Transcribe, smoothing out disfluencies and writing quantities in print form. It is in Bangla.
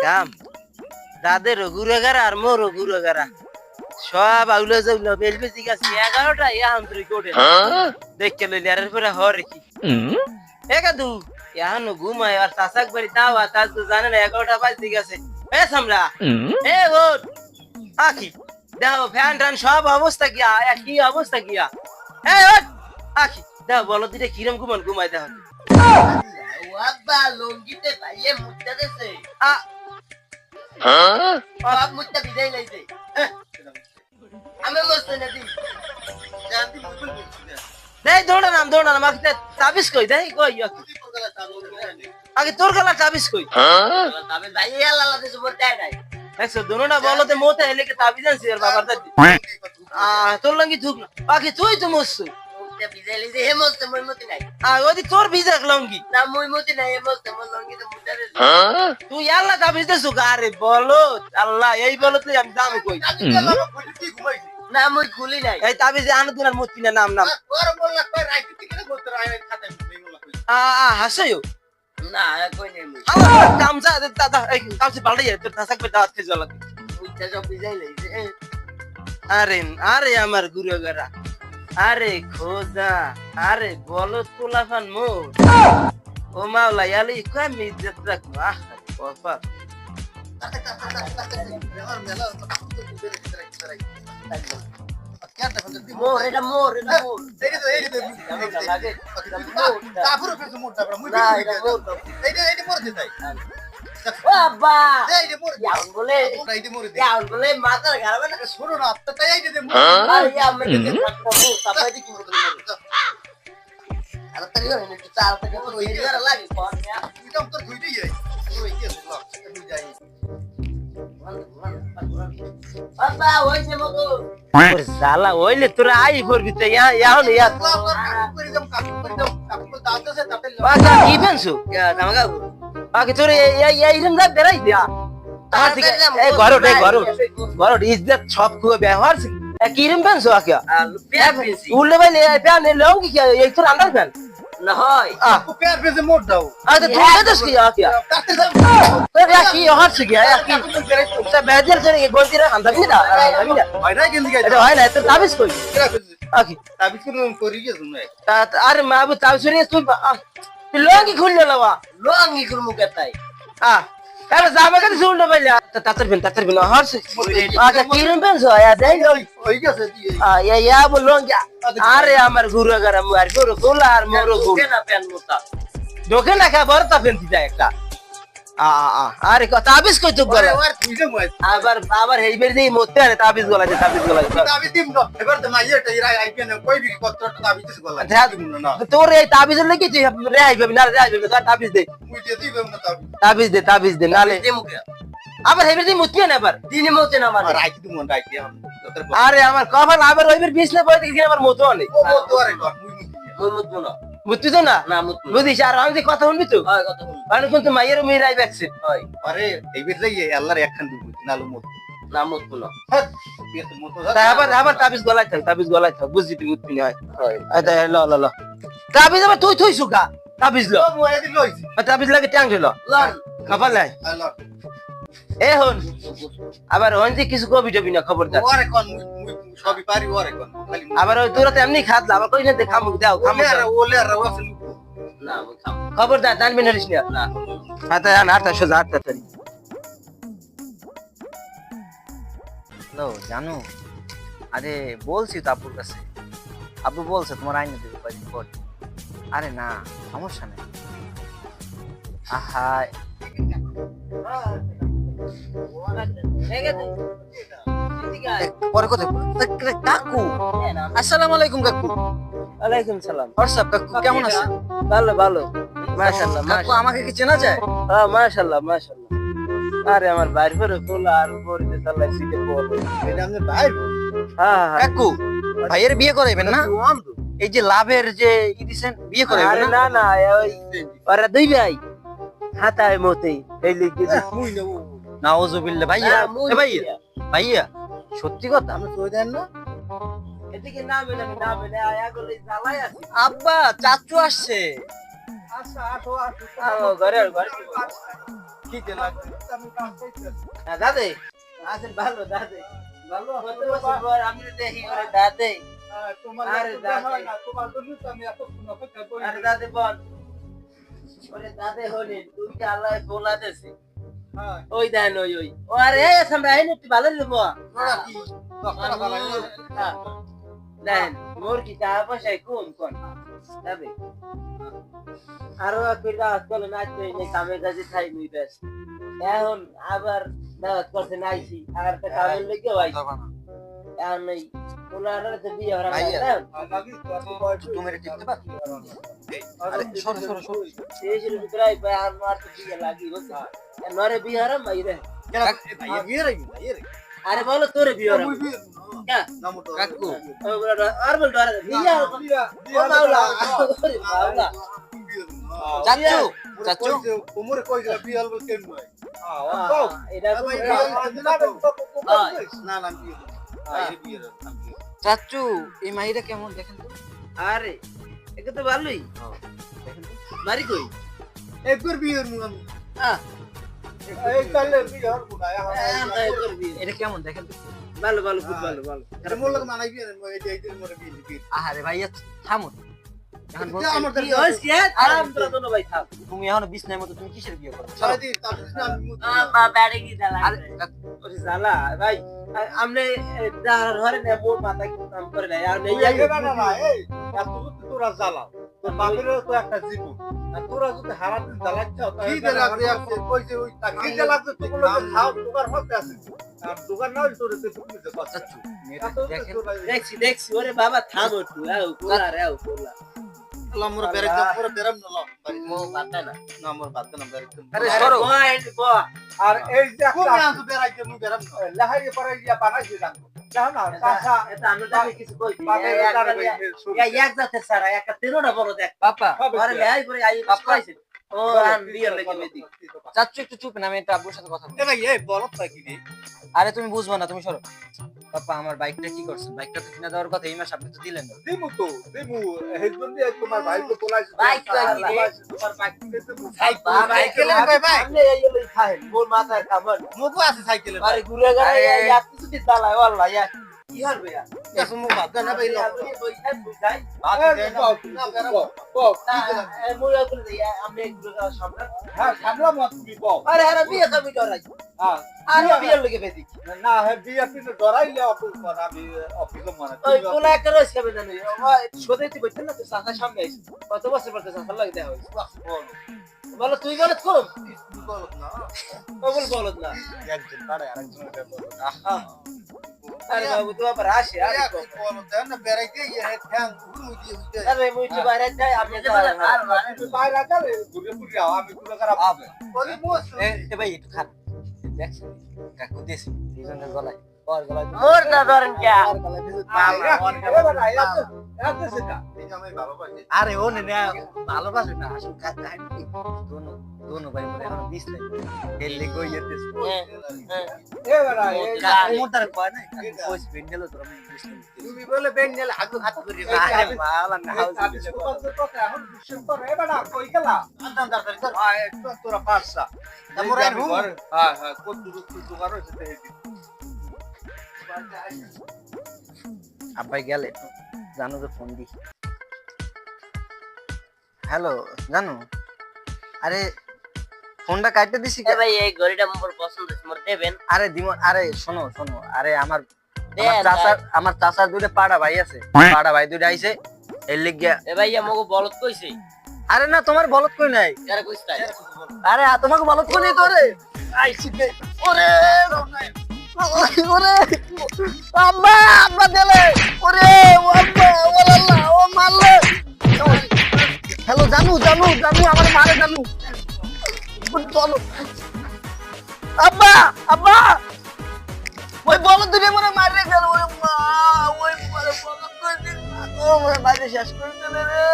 কাম দাদেরও গুড়াগারা আর মোরও গুড়াগারা সব আউলে যাইলো বেলবে জিগাছি 11টা এখন তুই কোটে দেখকে লইলি আর পরে হরে কি একাদু এখন ঘুমায় আর তাসাক বাড়ি দাও আর তাস তো জানে না 11টা বাজে গেছে এ সামরা এ ওঠ আকি দাও ফ্যান টান সব অবস্থা গিয়া কি অবস্থা গিয়া এ ওঠ আকি দাও বলো দিলে কিরম ঘুমায় দাও আব্বা লঙ্গিতে ভাইয়ে মুত্তা দেছে বাপ মুত্তা বিদায় লাইছে আমি মস্ত নাদি জানতি মুতুল বলছি না দেই দৌড়া নাম আগে তাবিজ কই দেই কই আগে তোর গলা তাবিজ কই তবে ভাইয়ে আল্লাহ দেছে বলতে নাই একশো দোনোটা বলতে মোতে হেলে কে তাবিজ আনছি আর বাবার দাদি তোর লঙ্গি থুক না বাকি তুই তো মস্ত মুত্তা বিদায় লাইছে হে মস্ত মই মতি নাই ওদি তোর ভিজা লঙ্গি না মই মতি নাই হে মস্ত মই লঙ্গি তো মুত্তা দেছে তুই আল্লাহ তাবিজ দেছো আরে বলো আল্লাহ এই বলো তুই আমি দাম কই না মই খুলি নাই এই তাবিজ আনো দিনার মতি না নাম ওর বললা কই রাইতে কি করতে রাই খাতে বললা কই হাসিও না কই নাই মই আমার কামজা দাদা এই কামজা পাল্টে যায় তোর তাসাক দাওয়াত খেয়ে জ্বালা মুত্তা সব বিদায় লাইছে আরে আমার গুরুগারা আরে খোদা আরে বলো তোলাফান মোর ও মাওলা ইয়ালি কামি ইজ্জত রাখো বাবা মোর এটা মোর বাবা বলে মাথার ঘাড়বে না শোনো না তাই আইতে দে আরে আমি তারপরে কি করব আর তাই হলো একটু চাল থেকে ওই এরিয়া লাগে কোন একদম তোর ধুইতে যাই ওই কি হলো তুই যাই বাবা ওই যে মগো ওরে শালা ওইলে তোরা আই করবি তো এখন বাবা কি পেনছো জামাগা বাকি তোর এইরকম যা বেরাই দিয়া আমার থেকে এই ঘরট ইজ্জত সব খুব ব্যবহার কিরম পেনছো আকিয়া উল্লে ভাই প্যান লং কি এই তোর আন্ডার প্যান না হয় আপু প্যার পেছে মোট দাও আরে তুই দেদস কি আকিয়া কাটতে যাও তোর কি হচ্ছে কি কি তা বেজার করে গন্তিরা আন্দাবি না হয় না কেন দিকে এটা হয় না তোর তাবিজ কই আকি তাবিজ করি গেছ না আরে মা আবু তাবিজ রে তুই লং কি খুললে লাওয়া লঙ্গি করমু কেতাই আরে জামা কাছে শুনলো ভাইলা তাতার বিন হচ্ছে আচ্ছা কিরম পেনছো দেই হই গেছে ইয়া বললো আরে আমার গুরু গারা মুয়ার গুরু গোলা আর মোরো গুরু না প্যান মোতা ঢোকে না খা বড় তা ফেন্তি যায় একটা আরে তাবিজ কই তো করে আর তুই যে মই আবার হেইবের দেই মতে আরে তাবিজ গলা তাবিজ দিম না এবার তো মাইয়াটা ইরা আইপি না কই বিকি পত্রটা তাবিজ দিস গলা না তোর এই তাবিজের লাগি তুই রে আইবি না রে আইবি তোর তাবিজ দে মুই যে দিবেন না তাবিজ দে নালে দেমুকে আবার হেইবের দেই মতে না আবার দিনে মতে না মানে রাইতে দিম না রাইতে আরে আমার কপাল আবার ওইবের বিছনা পড়ে দেখি আমার মতো অনেক ও তো আরে কর মুই মই মুতবো না বুঝতি তো না না মুতবো বুঝিস আর আমি যে কথা শুনবি তো হয় কথা বল মানে কিন্তু মাইয়ের মেয়ের আইবে একসে হয় আরে এইবার যাই আল্লাহর একখান দিব নালো মত না মুতবো না হ্যাঁ বিয়ে মত তাই আবার তাবিজ গলায় থাক বুঝছি তুই মুতবি না হয় আচ্ছা ল তাবিজ আবার তুই সুকা তাবিজ ল ও মই দিল হইছি তাবিজ লাগে ট্যাং ল লন কপাল নাই আল্লাহ এ হন আবার হন যে কিছু কবি টবি না খবরদার ওরে কোন মুই সবই পারি ওরে কোন খালি আবার ওই তোরা তো এমনি খাতলা আবার কই না দে খামুক দাও ওলে আর ওয়াসল না মই খাম খবরদার জানবি না রিস না হাতা সোজা হাতা তারি হ্যালো জানো আরে বলছি তো আব্বুর কাছে আব্বু বলছে তোমার আইনে দেবে কয়েকদিন পর আরে না সমস্যা নেই আহা পরে কথা কাকু আসসালামু আলাইকুম কাকু ওয়ালাইকুম সালাম হোয়াটসঅ্যাপ কাকু কেমন আছেন ভালো মাশাআল্লাহ কাকু আমাকে কি চেনা যায় মাশাআল্লাহ আরে আমার বাইরে পরে তোলা আর পরে চালাই সিটে বল এটা আমাদের ভাই হ্যাঁ কাকু ভাইয়ের বিয়ে করাইবেন না এই যে লাভের যে ই দিছেন বিয়ে করাইবেন আরে না না ওই ওরা দুই ভাই হাতায় মতেই এই লিখে মুই নেব নাউজুবিল্লাহ ভাইয়া এ ভাইয়া সত্যি কথা আমি কই দেন না এদিকে না মেলে আয়া গলে জ্বালাই আছে আব্বা চাচু আসছে আচ্ছা আটো ঘরে কি যে লাগবে আমি কাম করতে দাদে আছেন ভালো দাদে ভালো কত বছর পর আমি দেখি ওরে দাদে তোমার আরে দাদে। তোমার জন্য তো আমি এত অপেক্ষা করি আরে দাদে বল ওরে দাদে হলে তুই কি আল্লাহ বলা দেছে হ্যাঁ ওই দেন ওই ও আরে সামনে আইন একটু ভালো লিবো ওরা কি ডক্টর ভালো দেন মোর কি টাকা পয়সা কম কোন দাদে আরো কইরা আজকাল নাচতে নেই কামে কাজে খাই নই বেশ এখন আবার দাওয়াত করতে নাইছি আর তো কামের লেগে ভাই এখন এই ওনারা তো বিয়ে হরা ভাইয়া। লাগি তো এত বয়স তুমি এটা টিপতে পারো আরে সরো সরো সরো এই যে প্রায় আর মার তো বিয়ে লাগি বুঝছ নরে বিয়ে হরা মাইরে বিয়ে রে বিয়ে রে আরে বলো তোরে বিয়ে হরা হ্যাঁ কাকু আর বল ডরা বিয়ে ও মাওলা ওরে মাওলা চাচু চাচু উমরে কই গেল বিয়ে হল কেন নয় এটা না না বিয়ে বিয়ে চাচু এই মাইরা কেমন দেখেন তো আরে এটা তো ভালোই বাড়ি কই একবার বিয়ে হল আমি হ্যাঁ এই কালে বিয়ে হল না এটা কেমন দেখেন তো ভালো ভালো খুব ভালো ভালো আরে মোর লগ মানাই বিয়ে এই যে এই মোরে বিয়ে আরে ভাইয়া থামো এখন বলছি, আমার কি হইছে আরাম তো দোনো ভাই থাক তুমি এখন বিছনার মতো তুমি কিসের বিয়ে করো সারাদি তারপর আমি মুত আমা বাড়ি কি দালা আরে ওরে জালা ভাই আমনে দাঁড়ার ঘরে নে মোর মাথা কাম করে না আর নেই এই না না এই এত তোরা জ্বালাও তোর বাপের তো একটা জীবন আর তোরা যদি হারাতে জ্বালাচ্ছাও কি যে লাগবে আপনি কই যে ওই কি যে লাগবে তোগুলো তো খাও তোকার হতে আছে আর দোকান না হইলে তোর তো তুমি যে কথা চাচু মেয়েটা দেখেন দেখছি ওরে বাবা থামো তুই আও কোলা রে আও কোলা মোর বেরেকম পুরো বেরাম না লাও মো বাতা না না মোর বাদ না বেরেকম আরে সরো আর এই যে একটা আমি বেরাইতে মু বেরাম না লাহাই পরে ইয়া বানাইছি জানো জানো না চাচা এটা আমি জানি কিছু কই বাপের তার এক জাতে সারা একটা তেরোটা বড় দেখ পাপা আরে লাই করে আই কইছে ও আন বিয়ার লাগে মেদি চাচু একটু চুপ না আমি একটা আব্বুর সাথে কথা বলবো এ ভাই এই বলত পাই কি রে আরে তুমি বুঝবা না তুমি সরো পাপা আমার বাইকটা কি করছেন বাইকটা তো কিনা দেওয়ার কথা এই মাস আপনি তো দিলেন না দিমু তো দিমু হেজন দিয়ে তোমার ভাই তো পোলাইছে বাইক তো কি রে তোমার বাইক সাইকেলে কই ভাই আমনে এই লই খাই মোর মাথায় কামন মুকু আছে সাইকেলে আরে ঘুরে গেলে ইয়া কিছু দি দালাই ওয়াল্লাহ ইয়া কি হবে ইয়া কাছে মু বাদ না ভাই লো ওই খাই বুঝাই বাদ দে না বেরাম বল মোর করে দিয়া আমনে ঘুরে যাওয়ার সামনে হ্যাঁ সামলা মত তুমি বল আরে আরে বিয়ে কবি করাই হ্যাঁ আর বিয়ার লাগে বেদি না হে বিয়া কিন্তু ডরাইলে অফিস করা আমি অফিস মানে ওই কোলা একটা রয়েছে হবে জানি ওই সোদাইতে বইতেন না তো সাথে সামনে আইছে কত বছর পর তো সাথে লাগে দেখা হইছে বল বলো তুই বলো কম বল না কবল বলত না একজন কাড়ে আরেকজনের বল আরে বাবু তো আবার আসে আরে কম বল দেন না বেরাইতে ইয়ে ঠ্যাং ঘুরু দিয়ে হইতে আরে মুই তো বাইরে যাই আপনি আর তুই বাইরে গেলে ঘুরে ঘুরে আমি পুরো খারাপ হবে বলি মোস এ ভাই একটু খান দেখছেন কাকু দিয়েছি দুজনের গলায় ওর গলায় মোর দা ধরেন কে ওর গলায় দিয়েছি। আরে ও নে ভালোবাসে না আসল কাজ দোনো দোনো ভাই মরে এখন বিষ নাই হেললে কই যেতেছ মোর দ্বারা কয় না কোচ বেন্ডেল তোর আমি বিষ নাই তুমি বলে বেন্ডেল আগু হাত করে আরে বালা না হাউস আব্বাই গেলে জানো তো ফোন দি হ্যালো জানো আরে ফোনটা কাটতে দিছি এ ভাই এই ঘড়িটা মোর পছন্দ মোর দেবেন আরে দিমন আরে শোনো শোনো আরে আমার দেন আমার চাচার দুইটা পাড়া ভাই আছে পাড়া ভাই দুইটা আইছে এর লিগিয়া এ ভাই আমাকে বলত কইছে আরে না তোমার বলত কই নাই কারে কইছ তাই আরে তোমাকে বলত কই নাই তোরে আইছি বে ওরে ওরে আম্মা আম্মা দিলে ওরে ও আম্মা ওয়াল্লাহ ও মারলে হ্যালো জানু জানু জানু আমার মারে জানু চলো আব্বা আব্বা ওই বলত দুটো মনে মারে গেল ওই মা ওই বলত কই দিন ও আমার বাইরে শেষ করে দিলে রে